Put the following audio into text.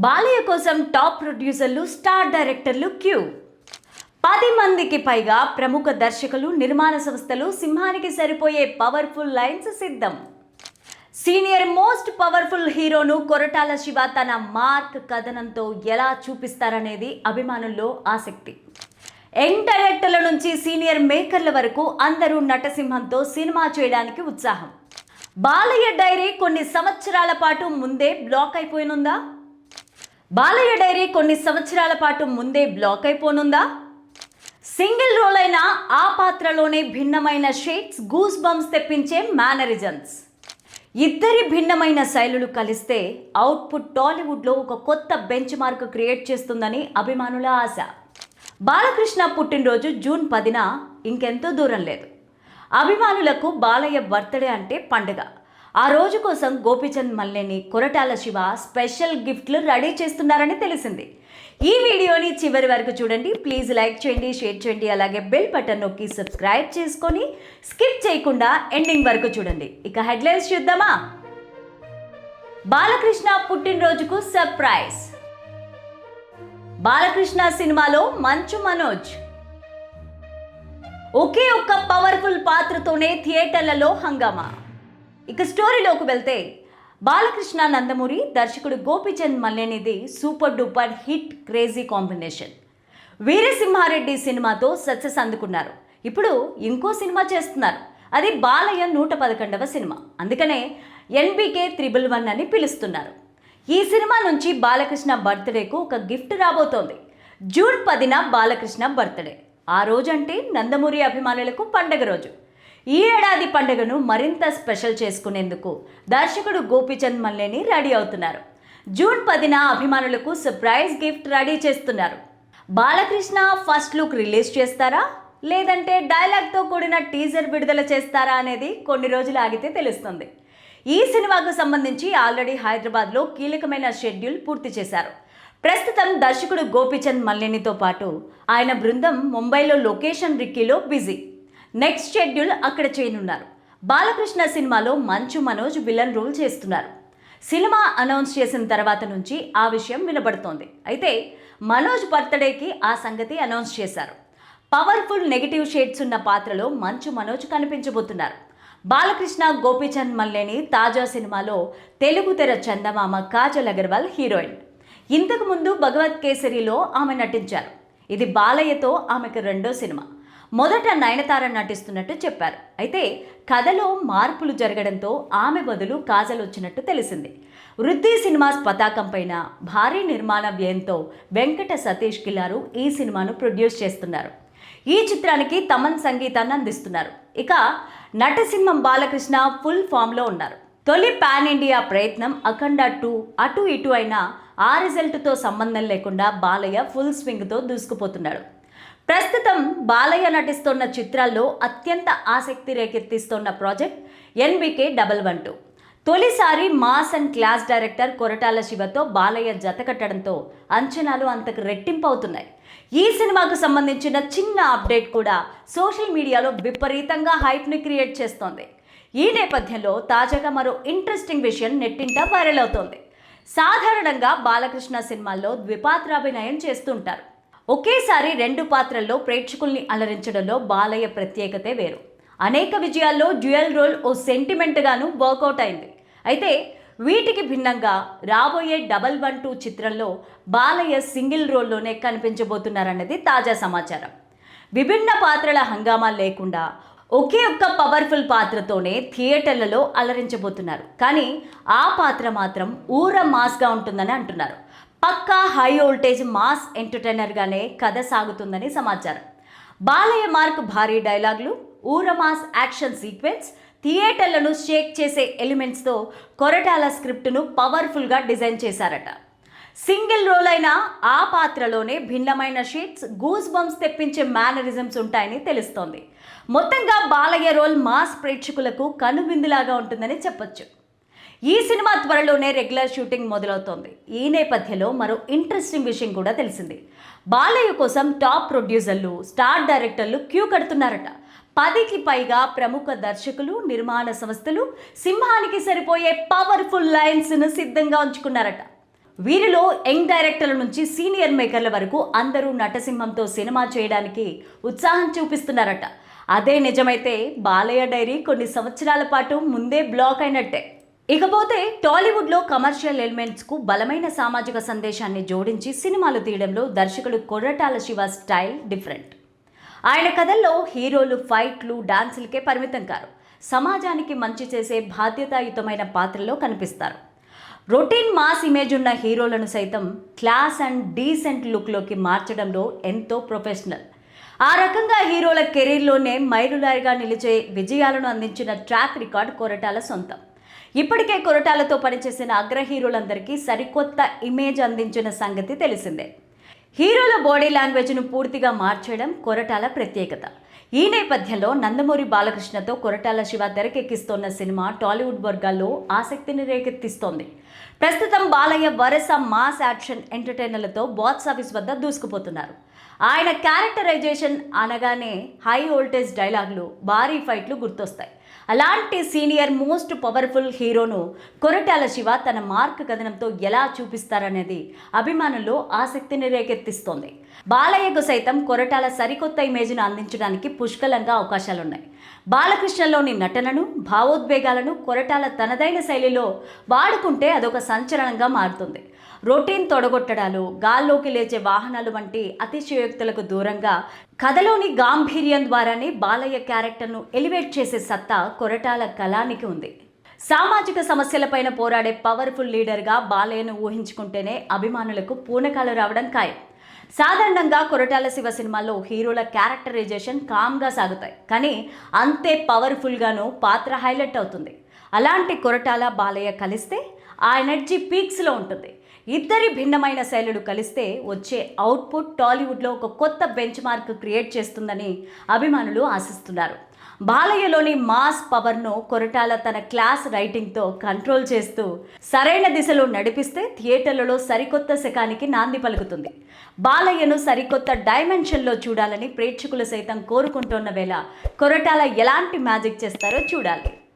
బాలయ్య కోసం టాప్ ప్రొడ్యూసర్లు, స్టార్ డైరెక్టర్లు క్యూ. 10 మందికి పైగా ప్రముఖ దర్శకులు, నిర్మాణ సంస్థలు, సింహానికి సరిపోయే పవర్ఫుల్ లైన్స్ సిద్ధం. సీనియర్ మోస్ట్ పవర్ఫుల్ హీరోను కొరటాల శివ తన మార్క్ కథనంతో ఎలా చూపిస్తారనేది అభిమానుల్లో ఆసక్తి. యంగ్ డైరెక్టర్ల నుంచి సీనియర్ మేకర్ల వరకు అందరూ నటసింహంతో సినిమా చేయడానికి ఉత్సాహం. బాలయ్య డైరీ కొన్ని సంవత్సరాల పాటు ముందే బ్లాక్ అయిపోయినుందా? సింగిల్ రోల్ అయినా ఆ పాత్రలోనే భిన్నమైన షేడ్స్, గూస్ బంప్స్ తెప్పించే మేనరిజమ్స్. ఇద్దరి భిన్నమైన శైలులు కలిస్తే అవుట్పుట్ టాలీవుడ్లో ఒక కొత్త బెంచ్ మార్క్ క్రియేట్ చేస్తుందని అభిమానుల ఆశ. బాలకృష్ణ పుట్టినరోజు జూన్ 10న ఇంకెంతో దూరం లేదు. అభిమానులకు బాలయ్య బర్త్డే అంటే పండుగ. ఆ రోజు కోసం గోపీచంద్ మల్లేని, కొరటాల శివ స్పెషల్ గిఫ్ట్లు రెడీ చేస్తున్నారని తెలిసింది. ఈ వీడియోని చివరి వరకు చూడండి. ప్లీజ్ లైక్ చేయండి, షేర్ చేయండి, అలాగే బెల్ బటన్ నొక్కి సబ్స్క్రైబ్ చేసుకొని స్కిప్ చేయకుండా ఎండింగ్ వరకు చూడండి. ఇక హెడ్లైన్స్ చూద్దామా? బాలకృష్ణ పుట్టినరోజుకు సర్ప్రైజ్. బాలకృష్ణ సినిమాలో మంచు మనోజ్. ఒకే ఒక్క పవర్ఫుల్ పాత్రతోనే థియేటర్లలో హంగామా. ఇక స్టోరీలోకి వెళ్తే, బాలకృష్ణ నందమూరి, దర్శకుడు గోపీచంద్ మల్లేనిది super duper hit crazy combination. Veera Simha Reddy సినిమాతో సక్సెస్ అందుకున్నారు. ఇప్పుడు ఇంకో సినిమా చేస్తున్నారు. అది బాలయ్య 111వ సినిమా. అందుకనే NBK 111 అని పిలుస్తున్నారు. ఈ సినిమా నుంచి బాలకృష్ణ బర్త్డేకు ఒక గిఫ్ట్ రాబోతోంది. జూన్ 10న బాలకృష్ణ బర్త్డే. ఆ రోజు అంటే నందమూరి అభిమానులకు పండగ రోజు. ఈ ఏడాది పండుగను మరింత స్పెషల్ చేసుకునేందుకు దర్శకుడు గోపీచంద్ మల్లేని రెడీ అవుతున్నారు. జూన్ 10న అభిమానులకు సర్ప్రైజ్ గిఫ్ట్ రెడీ చేస్తున్నారు. బాలకృష్ణ ఫస్ట్ లుక్ రిలీజ్ చేస్తారా, లేదంటే డైలాగ్తో కూడిన టీజర్ విడుదల చేస్తారా అనేది కొన్ని రోజులు ఆగితే తెలుస్తుంది. ఈ సినిమాకు సంబంధించి ఆల్రెడీ హైదరాబాద్లో కీలకమైన షెడ్యూల్ పూర్తి చేశారు. ప్రస్తుతం దర్శకుడు గోపీచంద్ మల్లేనితో పాటు ఆయన బృందం ముంబైలో లొకేషన్ రిక్కీలో బిజీ. నెక్స్ట్ షెడ్యూల్ అక్కడ చేయనున్నారు. బాలకృష్ణ సినిమాలో మంచు మనోజ్ విలన్ రోల్ చేస్తున్నారు. సినిమా అనౌన్స్ చేసిన తర్వాత నుంచి ఆ విషయం వినబడుతోంది. అయితే మనోజ్ బర్త్డేకి ఆ సంగతి అనౌన్స్ చేశారు. పవర్ఫుల్ నెగిటివ్ షేడ్స్ ఉన్న పాత్రలో మంచు మనోజ్ కనిపించబోతున్నారు. బాలకృష్ణ, గోపీచంద్ మల్లేని తాజా సినిమాలో తెలుగు తెర చందమామ కాజల్ అగర్వాల్ హీరోయిన్. ఇంతకు ముందు భగవత్ కేసరిలో ఆమె నటించారు. ఇది బాలయ్యతో ఆమెకు రెండో సినిమా. మొదట నయనతార నటిస్తున్నట్టు చెప్పారు. అయితే కథలో మార్పులు జరగడంతో ఆమె బదులు కాజల్ వచ్చినట్టు తెలిసింది. వృద్ధి సినిమాస్ పతాకం పైన భారీ నిర్మాణ వ్యయంతో వెంకట సతీష్ కిలారు ఈ సినిమాను ప్రొడ్యూస్ చేస్తున్నారు. ఈ చిత్రానికి తమన్ సంగీతాన్ని అందిస్తున్నారు. ఇక నటసింహం బాలకృష్ణ ఫుల్ ఫామ్లో ఉన్నారు. తొలి పాన్ ఇండియా ప్రయత్నం అఖండ 2 అటు ఇటు అయినా ఆ రిజల్ట్తో సంబంధం లేకుండా బాలయ్య ఫుల్ స్వింగ్తో దూసుకుపోతున్నాడు. ప్రస్తుతం బాలయ్య నటిస్తున్న చిత్రాల్లో అత్యంత ఆసక్తి రేకెత్తిస్తున్న ప్రాజెక్ట్ NBK 112. తొలిసారి mass and class director Koratala శివతో బాలయ్య జత కట్టడంతో అంచనాలు అంతకు రెట్టింపు అవుతున్నాయి. ఈ సినిమాకు సంబంధించిన చిన్న అప్డేట్ కూడా సోషల్ మీడియాలో విపరీతంగా హైప్ని క్రియేట్ చేస్తోంది. ఈ నేపథ్యంలో తాజాగా మరో ఇంట్రెస్టింగ్ విషయం నెట్టింట వైరల్ అవుతోంది. సాధారణంగా బాలకృష్ణ సినిమాల్లో ద్విపాత్రాభినయం చేస్తుంటారు. ఒకేసారి 2 పాత్రల్లో ప్రేక్షకుల్ని అలరించడంలో బాలయ్య ప్రత్యేకతే వేరు. అనేక విజయాల్లో డ్యూయల్ రోల్ ఓ సెంటిమెంట్గాను వర్కౌట్ అయింది. అయితే వీటికి భిన్నంగా రాబోయే 112 చిత్రంలో బాలయ్య సింగిల్ రోల్లోనే కనిపించబోతున్నారన్నది తాజా సమాచారం. విభిన్న పాత్రల హంగామా లేకుండా ఒకే ఒక్క పవర్ఫుల్ పాత్రతోనే థియేటర్లలో అలరించబోతున్నారు. కానీ ఆ పాత్ర మాత్రం ఊర మాస్గా ఉంటుందని అంటున్నారు. పక్కా హై వోల్టేజ్ మాస్ ఎంటర్టైనర్గానే కథ సాగుతుందని సమాచారం. బాలయ్య మార్క్ భారీ డైలాగులు, ఊర మాస్ యాక్షన్ సీక్వెన్స్, థియేటర్లను షేక్ చేసే ఎలిమెంట్స్తో కొరటాల స్క్రిప్ట్ను పవర్ఫుల్గా డిజైన్ చేశారట. సింగిల్ రోల్ అయినా ఆ పాత్రలోనే భిన్నమైన షేడ్స్, గూస్ బంప్స్ తెప్పించే మేనరిజమ్స్ ఉంటాయని తెలుస్తోంది. మొత్తంగా బాలయ్య రోల్ మాస్ ప్రేక్షకులకు కనువిందులాగా ఉంటుందని చెప్పొచ్చు. ఈ సినిమా త్వరలోనే రెగ్యులర్ షూటింగ్ మొదలవుతోంది. ఈ నేపథ్యంలో మరో ఇంట్రెస్టింగ్ విషయం కూడా తెలిసింది. బాలయ్య కోసం టాప్ ప్రొడ్యూసర్లు, స్టార్ డైరెక్టర్లు క్యూ కడుతున్నారట. 10కి పైగా ప్రముఖ దర్శకులు, నిర్మాణ సంస్థలు సింహానికి సరిపోయే పవర్ఫుల్ లైన్స్ను సిద్ధంగా ఉంచుకున్నారట. వీరిలో యంగ్ డైరెక్టర్ల నుంచి సీనియర్ మేకర్ల వరకు అందరూ నటసింహంతో సినిమా చేయడానికి ఉత్సాహం చూపిస్తున్నారట. అదే నిజమైతే బాలయ్య డైరీ కొన్ని సంవత్సరాల పాటు ముందే బ్లాక్ అయినట్టే. ఇకపోతే టాలీవుడ్లో కమర్షియల్ ఎలిమెంట్స్కు బలమైన సామాజిక సందేశాన్ని జోడించి సినిమాలు తీయడంలో దర్శకుడు కొర్రటాల శివ స్టైల్ డిఫరెంట్. ఆయన కథల్లో హీరోలు ఫైట్లు, డాన్సులకే పరిమితం కారు. సమాజానికి మంచి చేసే బాధ్యతాయుతమైన పాత్రలో కనిపిస్తారు. రొటీన్ మాస్ ఇమేజ్ ఉన్న హీరోలను సైతం క్లాస్ అండ్ డీసెంట్ లుక్లోకి మార్చడంలో ఎంతో ప్రొఫెషనల్. ఆ రకంగా హీరోల కెరీర్లోనే మైలురాయిగా నిలిచే విజయాలను అందించిన ట్రాక్ రికార్డ్ కొరటాల సొంతం. ఇప్పటికే కొరటాలతో పనిచేసిన అగ్ర హీరోలందరికీ సరికొత్త ఇమేజ్ అందించిన సంగతి తెలిసిందే. హీరోల బాడీ లాంగ్వేజ్ను పూర్తిగా మార్చడం కొరటాల ప్రత్యేకత. ఈ నేపథ్యంలో నందమూరి బాలకృష్ణతో కొరటాల శివ తెరకెక్కిస్తోన్న సినిమా టాలీవుడ్ వర్గాల్లో ఆసక్తిని రేకెత్తిస్తోంది. ప్రస్తుతం బాలయ్య వరుస మాస్ యాక్షన్ ఎంటర్టైనర్లతో బాక్స్ ఆఫీస్ వద్ద దూసుకుపోతున్నారు. ఆయన క్యారెక్టరైజేషన్ అనగానే హై వోల్టేజ్ డైలాగులు, భారీ ఫైట్లు గుర్తొస్తాయి. అలాంటి సీనియర్ మోస్ట్ పవర్ఫుల్ హీరోను కొరటాల శివ తన మార్క్ కథనంతో ఎలా చూపిస్తారనేది అభిమానుల్లో ఆసక్తిని రేకెత్తిస్తోంది. బాలయ్యకు సైతం కొరటాల సరికొత్త ఇమేజ్ను అందించడానికి పుష్కలంగా అవకాశాలున్నాయి. బాలకృష్ణలోని నటనను, భావోద్వేగాలను కొరటాల తనదైన శైలిలో వాడుకుంటే అదొక సంచలనంగా మారుతుంది. రొటీన్ తొడగొట్టడాలు, గాల్లోకి లేచే వాహనాలు వంటి అతిశయోక్తులకు దూరంగా కథలోని గాంభీర్యం ద్వారానే బాలయ్య క్యారెక్టర్ను ఎలివేట్ చేసే సత్తా కొరటాల కళానికి ఉంది. సామాజిక సమస్యలపైన పోరాడే పవర్ఫుల్ లీడర్గా బాలయ్యను ఊహించుకుంటేనే అభిమానులకు పూనకాలు రావడం ఖాయం. సాధారణంగా కొరటాల శివ సినిమాల్లో హీరోల క్యారెక్టరైజేషన్ కామ్గా సాగుతాయి, కానీ అంతే పవర్ఫుల్గాను పాత్ర హైలైట్ అవుతుంది. అలాంటి కొరటాల బాలయ్య కలిస్తే ఆ ఎనర్జీ పీక్స్లో ఉంటుంది. ఇద్దరి భిన్నమైన శైలులు కలిస్తే వచ్చే అవుట్పుట్ టాలీవుడ్లో ఒక కొత్త బెంచ్ మార్క్ క్రియేట్ చేస్తుందని అభిమానులు ఆశిస్తున్నారు. బాలయ్యలోని మాస్ పవర్ను కొరటాల తన క్లాస్ రైటింగ్తో కంట్రోల్ చేస్తూ సరైన దిశలో నడిపిస్తే థియేటర్లలో సరికొత్త శకానికి నాంది పలుకుతుంది. బాలయ్యను సరికొత్త డైమెన్షన్లో చూడాలని ప్రేక్షకులు సైతం కోరుకుంటున్న వేళ కొరటాల ఎలాంటి మ్యాజిక్ చేస్తారో చూడాలి.